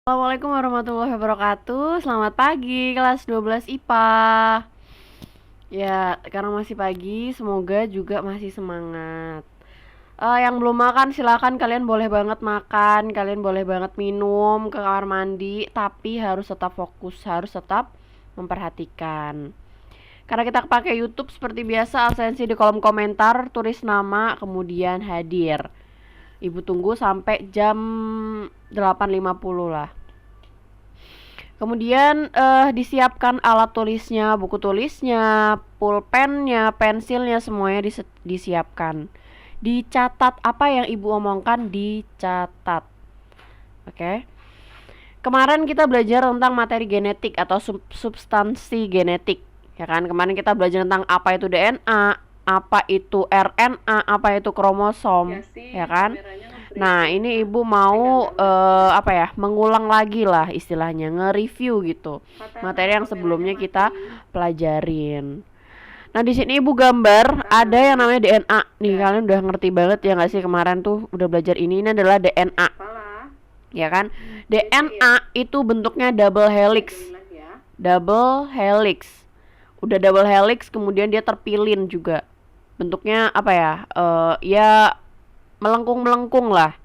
Assalamualaikum warahmatullahi wabarakatuh. Selamat pagi kelas 12 IPA. Ya, karena masih pagi, semoga juga masih semangat. Yang belum makan silakan, kalian boleh banget makan, kalian boleh banget minum ke kamar mandi, tapi harus tetap fokus, harus tetap memperhatikan. Karena kita pakai YouTube seperti biasa, absensi di kolom komentar, tulis nama, kemudian hadir. Ibu tunggu sampai jam 8.50 lah. Kemudian disiapkan alat tulisnya, buku tulisnya, pulpennya, pensilnya, semuanya disiapkan. Dicatat apa yang ibu omongkan, dicatat. Oke. Kemarin kita belajar tentang materi genetik atau substansi genetik, ya kan? Kemarin kita belajar tentang apa itu DNA, apa itu RNA, apa itu kromosom, ya kan? Nah, ini ibu mau mengulang lagi lah istilahnya, nge-review gitu materi yang sebelumnya kita pelajarin. Nah, di sini ibu gambar ada yang namanya DNA. Nih, kalian udah ngerti banget ya nggak sih, kemarin tuh udah belajar ini adalah DNA. Ya kan? DNA itu bentuknya double helix. Double helix. Udah double helix, kemudian dia terpilin juga. Bentuknya apa ya? Ya melengkung-melengkung lah.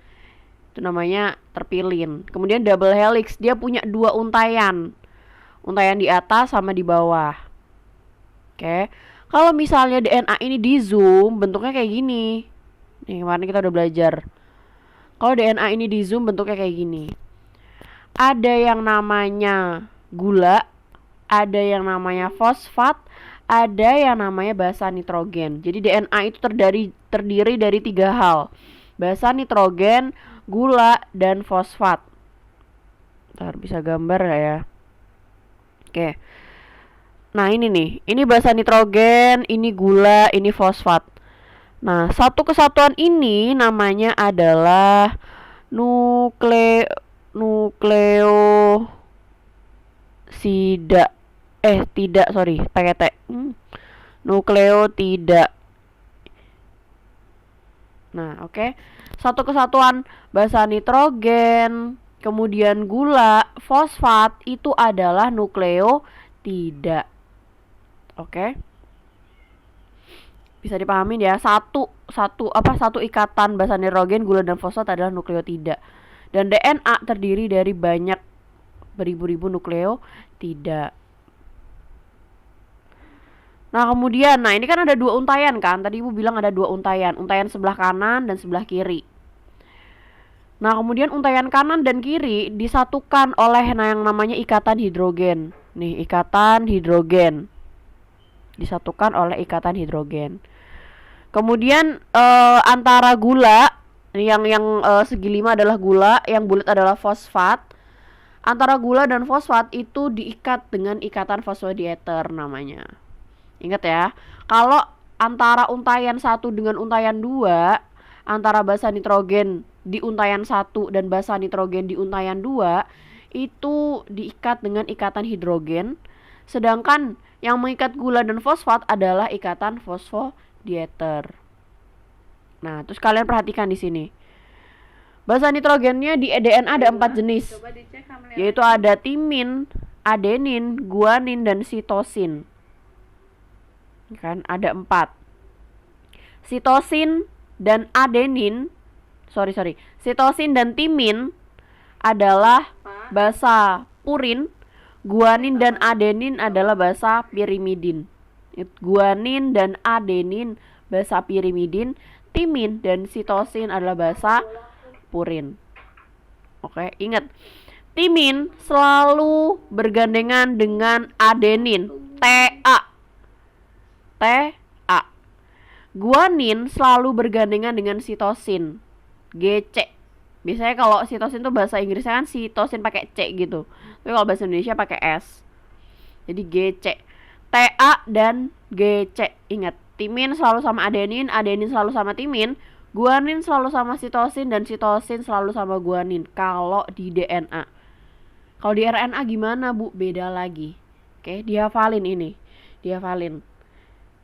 Itu namanya terpilin. Kemudian double helix, dia punya dua untayan. Untayan di atas sama di bawah. Oke. Kalau misalnya DNA ini di zoom, bentuknya kayak gini. Nih, kemarin kita udah belajar. Kalau DNA ini di zoom, bentuknya kayak gini. Ada yang namanya gula, ada yang namanya fosfat, ada yang namanya basa nitrogen. Jadi DNA itu terdiri dari tiga hal: basa nitrogen, gula, dan fosfat. Ntar bisa gambar gak ya? Oke. Nah, ini nih, ini basa nitrogen, ini gula, ini fosfat. Nah, satu kesatuan ini namanya adalah nukleosida. Tidak, sorry, pakai T. Nukleotida. Nah, oke. Satu kesatuan basa nitrogen, kemudian gula, fosfat itu adalah nukleotida. Oke. Bisa dipahami ya, satu ikatan basa nitrogen, gula, dan fosfat adalah nukleotida. Dan DNA terdiri dari banyak beribu-ribu nukleotida. Nah, kemudian, ini kan ada dua untayan kan? Tadi ibu bilang ada dua untayan, untayan sebelah kanan dan sebelah kiri. Nah, kemudian untayan kanan dan kiri disatukan oleh yang namanya ikatan hidrogen. Nih, ikatan hidrogen. Disatukan oleh ikatan hidrogen. Kemudian antara gula, yang segi 5 adalah gula, yang bulat adalah fosfat. Antara gula dan fosfat itu diikat dengan ikatan fosfodieter namanya. Ingat ya, kalau antara untayan 1 dengan untayan 2, antara basa nitrogen di untayan 1 dan basa nitrogen di untayan 2, itu diikat dengan ikatan hidrogen. Sedangkan yang mengikat gula dan fosfat adalah ikatan fosfodieter. Nah, terus kalian perhatikan di sini. Basa nitrogennya di DNA ada 4 jenis. Yaitu ada timin, adenin, guanin, dan sitosin. Kan ada 4. Sitosin dan adenin, sitosin dan timin adalah basa purin, guanin dan adenin adalah basa pirimidin. Guanin dan adenin basa pirimidin, timin dan sitosin adalah basa purin. Oke, ingat, timin selalu bergandengan dengan adenin, Ta. Guanin selalu bergandengan dengan sitosin, Gc. Biasanya kalau sitosin tuh bahasa Inggrisnya kan sitosin pakai C gitu. Tapi kalau bahasa Indonesia pakai S. Jadi Gc. Ta dan Gc. Ingat, timin selalu sama adenin, adenin selalu sama timin, guanin selalu sama sitosin, dan sitosin selalu sama guanin kalau di DNA. Kalau di RNA gimana, Bu? Beda lagi. Oke, dihafalin ini. Dihafalin.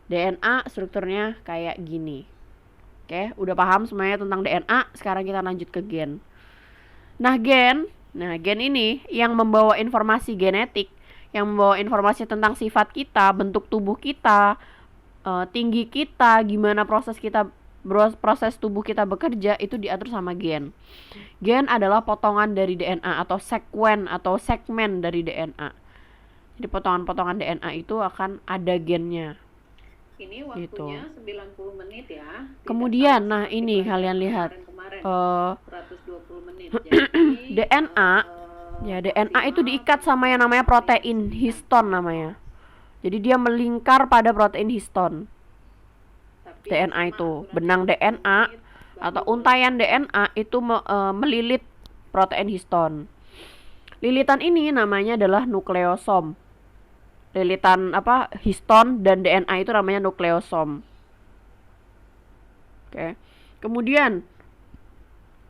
DNA strukturnya kayak gini. Oke, udah paham semuanya tentang DNA. Sekarang kita lanjut ke gen. Nah, gen Nah, gen ini yang membawa informasi genetik, yang membawa informasi tentang sifat kita, bentuk tubuh kita, tinggi kita, gimana proses tubuh kita bekerja, itu diatur sama gen. Gen adalah potongan dari DNA atau sekuen atau segmen dari DNA. Jadi potongan-potongan DNA itu akan ada gennya. Ini waktunya gitu. 90 menit ya. Kemudian, nah ini kalian lihat 120 menit. Jadi, DNA, ya DNA itu diikat sama yang namanya protein histon namanya. Jadi dia melingkar pada protein histon. DNA itu, benang DNA atau untayan DNA itu melilit protein histon. Lilitan ini namanya adalah nukleosom. Lilitan histon dan DNA itu namanya nukleosom. Oke. Kemudian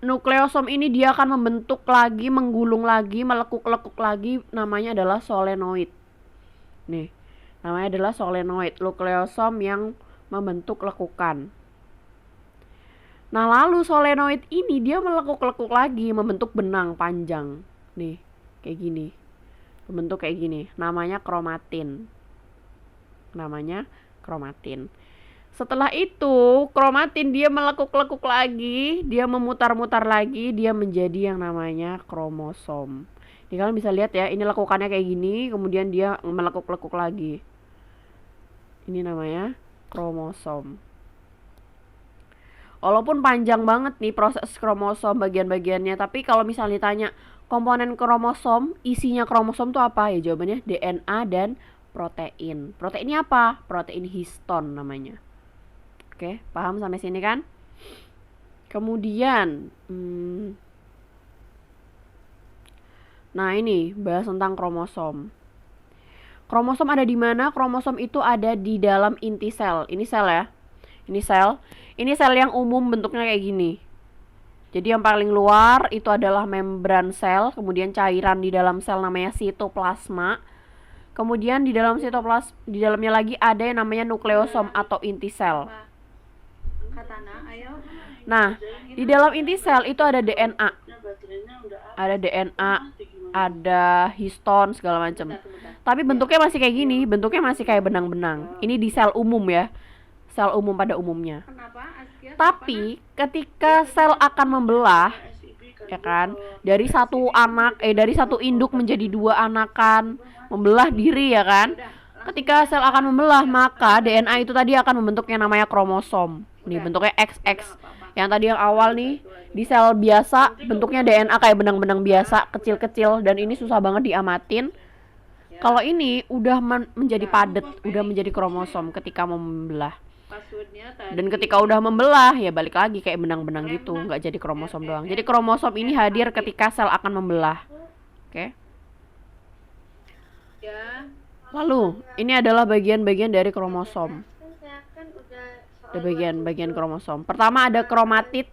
nukleosom ini dia akan membentuk lagi, menggulung lagi, melekuk-lekuk lagi, namanya adalah solenoid. Nih, namanya adalah solenoid, nukleosom yang membentuk lekukan. Nah, lalu solenoid ini dia melekuk-lekuk lagi, membentuk benang panjang. Nih, kayak gini. Membentuk kayak gini, namanya kromatin. Setelah itu, kromatin dia melekuk-lekuk lagi, dia memutar-mutar lagi, dia menjadi yang namanya kromosom. Ini kalian bisa lihat ya, ini lekukannya kayak gini, kemudian dia melekuk-lekuk lagi. Ini namanya kromosom. Walaupun panjang banget nih proses kromosom bagian-bagiannya, tapi kalau misalnya ditanya komponen kromosom, isinya kromosom tuh apa? Ya jawabannya DNA dan protein. Proteinnya apa? Protein histon namanya. Oke, paham sampai sini kan? Kemudian, nah ini bahas tentang kromosom. Kromosom ada di mana? Kromosom itu ada di dalam inti sel. Ini sel ya. Ini sel yang umum bentuknya kayak gini. Jadi yang paling luar itu adalah membran sel, kemudian cairan di dalam sel namanya sitoplasma. Kemudian di dalamnya lagi ada yang namanya nukleosom atau inti sel. Nah, di dalam inti sel itu ada DNA. Ada histon segala macam. Tapi bentuknya masih kayak gini, bentuknya masih kayak benang-benang. Ini di sel umum ya. Sel umum pada umumnya. Tapi ketika sel akan membelah, ya kan, dari satu induk menjadi dua anakan, membelah diri ya kan. Ketika sel akan membelah, maka DNA itu tadi akan membentuk yang namanya kromosom. Nih bentuknya XX. Yang tadi yang awal nih di sel biasa bentuknya DNA kayak benang-benang biasa, kecil-kecil, dan ini susah banget diamatin. Kalau ini udah menjadi padat, udah menjadi kromosom ketika membelah. Dan ketika udah membelah ya balik lagi kayak benang-benang gitu, nggak jadi kromosom doang. Jadi kromosom ini hadir ketika sel akan membelah. Oke. Lalu ini adalah bagian-bagian dari kromosom. Ada bagian-bagian kromosom. Pertama ada kromatid.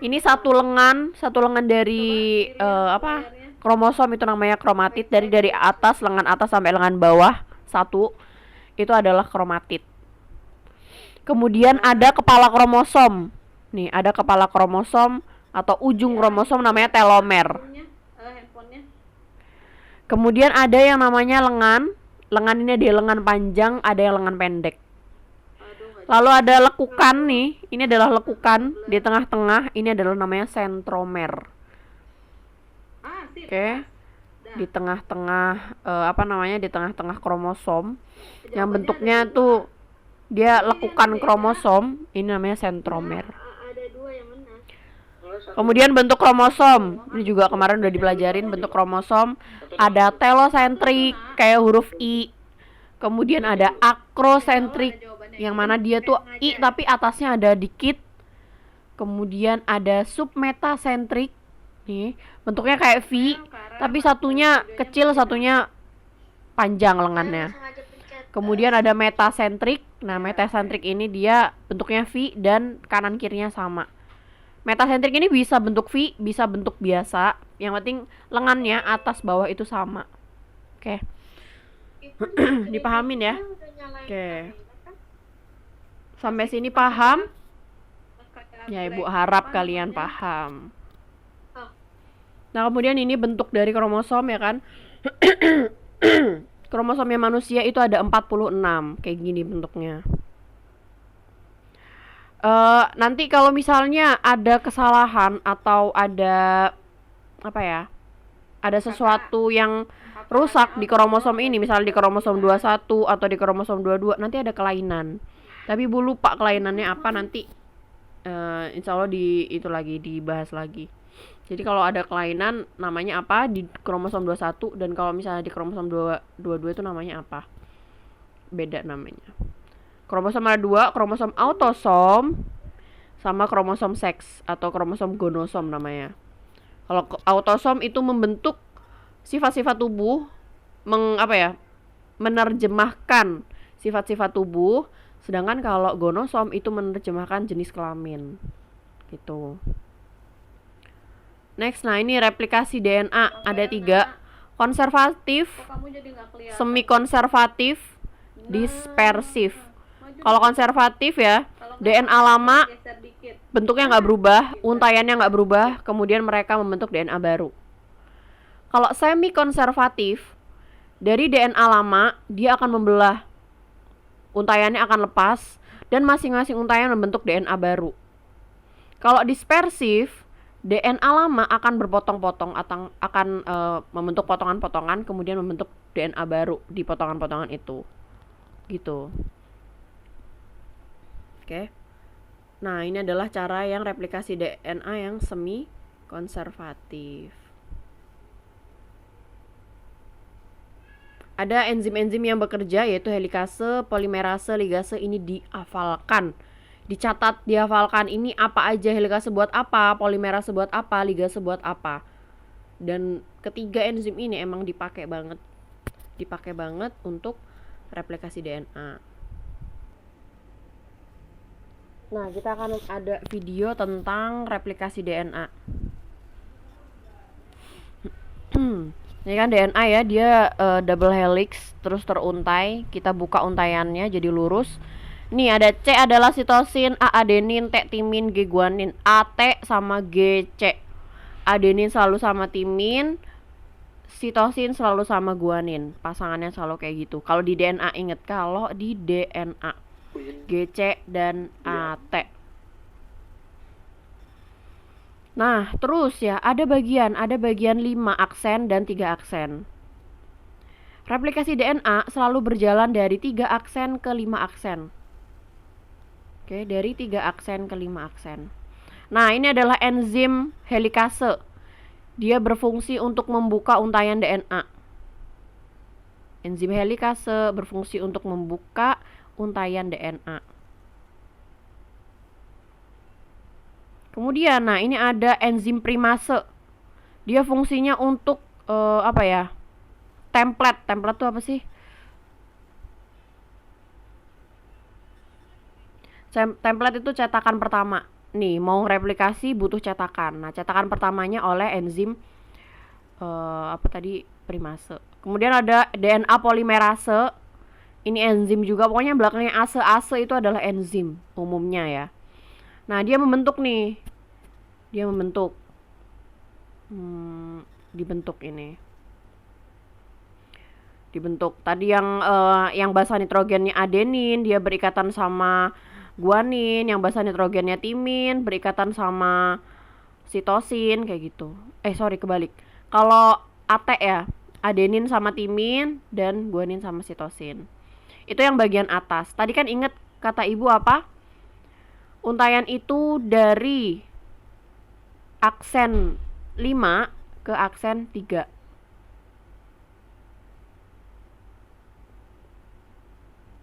Ini satu lengan dari kromosom itu namanya kromatid. Dari atas, lengan atas sampai lengan bawah satu, itu adalah kromatid. Kemudian ada kepala kromosom. Nih, ada kepala kromosom atau ujung kromosom namanya telomer. Kemudian ada yang namanya lengan. Lengan ini ada lengan panjang, ada yang lengan pendek. Lalu ada lekukan nih. Ini adalah lekukan di tengah-tengah. Ini adalah namanya sentromer. Oke. Di tengah-tengah di tengah-tengah kromosom yang bentuknya tuh dia lekukan kromosom, ini namanya sentromer. Kemudian bentuk kromosom, ini juga kemarin udah dipelajarin bentuk kromosom. Ada telosentrik kayak huruf I. Kemudian ada akrosentrik yang mana dia tuh I tapi atasnya ada dikit. Kemudian ada submetasentrik. Nih, bentuknya kayak V tapi satunya kecil, satunya panjang lengannya. Kemudian ada metasentrik. Nah, metasentrik ini dia bentuknya V dan kanan kirinya sama. Metasentrik ini bisa bentuk V, bisa bentuk biasa. Yang penting lengannya atas bawah itu sama. Oke. Dipahamin ya? Oke. Sampai sini paham? Ya, Ibu harap kalian paham. Nah, kemudian ini bentuk dari kromosom ya kan. Kromosomnya manusia itu ada 46, kayak gini bentuknya. Nanti kalau misalnya ada kesalahan atau ada apa ya? Ada sesuatu yang rusak di kromosom ini, misalnya di kromosom 21 atau di kromosom 22, nanti ada kelainan. Tapi Bu lupa kelainannya apa, nanti insya Allah dibahas lagi. Jadi kalau ada kelainan namanya apa di kromosom 21, dan kalau misalnya di kromosom 22 itu namanya apa? Beda namanya. Kromosom ada 2, kromosom autosom sama kromosom seks atau kromosom gonosom namanya. Kalau autosom itu membentuk sifat-sifat tubuh, menerjemahkan sifat-sifat tubuh, sedangkan kalau gonosom itu menerjemahkan jenis kelamin. Gitu. Next, nah ini replikasi DNA ada 3, konservatif, semi konservatif, dispersif. Kalau konservatif ya, DNA lama bentuknya nggak berubah, untaiannya nggak berubah, kemudian mereka membentuk DNA baru. Kalau semi konservatif, dari DNA lama dia akan membelah, untaiannya akan lepas, dan masing-masing untaian membentuk DNA baru. Kalau dispersif, DNA lama akan berpotong-potong, akan membentuk potongan-potongan, kemudian membentuk DNA baru di potongan-potongan itu. Gitu. Oke. Nah, ini adalah cara yang replikasi DNA yang semi konservatif. Ada enzim-enzim yang bekerja, yaitu helikase, polimerase, ligase. Ini dihafalkan, dicatat, dihafalkan. Ini apa aja, helikase buat apa, polimerase buat apa, ligase buat apa. Dan ketiga enzim ini emang dipakai banget untuk replikasi DNA. Nah, kita akan ada video tentang replikasi DNA. Ini kan DNA ya, dia double helix, terus teruntai. Kita buka untaiannya jadi lurus. Nih ada C adalah sitosin, A adenin, T timin, G guanin. AT sama GC. Adenin selalu sama timin, sitosin selalu sama guanin. Pasangannya selalu kayak gitu. Kalau di DNA inget, kalau di DNA GC dan AT. Nah, terus ya, ada bagian 5 aksen dan 3 aksen. Replikasi DNA selalu berjalan dari 3 aksen ke 5 aksen. Oke, dari 3 aksen ke 5 aksen. Nah, ini adalah enzim helikase. Dia berfungsi untuk membuka untaian DNA. Enzim helikase berfungsi untuk membuka untaian DNA. Kemudian, nah ini ada enzim primase. Dia fungsinya untuk template. Template itu apa sih? Template itu cetakan pertama. Nih, mau replikasi butuh cetakan. Nah, cetakan pertamanya oleh enzim primase. Kemudian ada DNA polimerase. Ini enzim juga, pokoknya belakangnya ase. Ase itu adalah enzim umumnya ya. Nah, dia membentuk nih. Dibentuk ini. Dibentuk. Tadi yang basa nitrogennya adenin, dia berikatan sama guanin, yang basa nitrogennya timin, berikatan sama sitosin, kayak gitu. Kebalik. Kalau AT ya, adenin sama timin dan guanin sama sitosin. Itu yang bagian atas. Tadi kan inget kata ibu apa? Untaian itu dari aksen 5 ke aksen 3.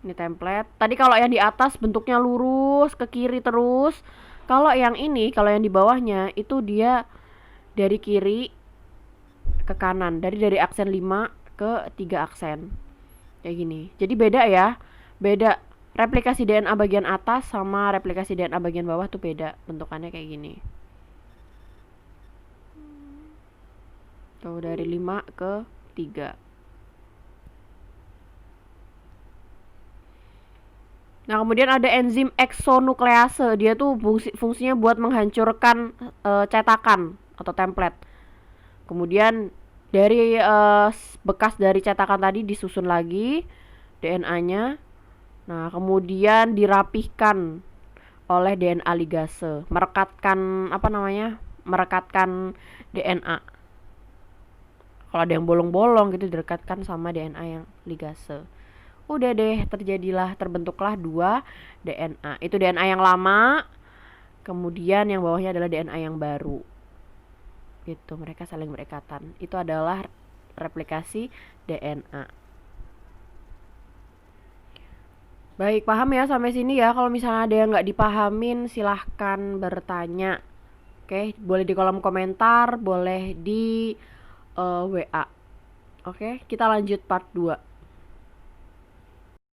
Ini template. Tadi kalau yang di atas bentuknya lurus ke kiri terus. Kalau yang ini, kalau yang di bawahnya itu dia dari kiri ke kanan. Dari aksen 5 ke 3 aksen. Kayak gini. Jadi beda ya. Beda. Replikasi DNA bagian atas sama replikasi DNA bagian bawah tuh beda. Bentukannya kayak gini. Tuh dari 5 ke 3. Nah, kemudian ada enzim eksonuklease. Dia tuh fungsinya buat menghancurkan cetakan atau template. Kemudian dari bekas dari cetakan tadi disusun lagi DNA-nya. Nah, kemudian dirapihkan oleh DNA ligase, merekatkan merekatkan DNA. Kalau ada yang bolong-bolong gitu direkatkan sama DNA yang ligase. Udah deh, terbentuklah 2 DNA. Itu DNA yang lama, kemudian yang bawahnya adalah DNA yang baru. Gitu, mereka saling berekatan. Itu adalah replikasi DNA. Baik, paham ya sampai sini ya. Kalau misalnya ada yang nggak dipahamin, silahkan bertanya. Oke, boleh di kolom komentar, boleh di WA. Oke, kita lanjut part 2.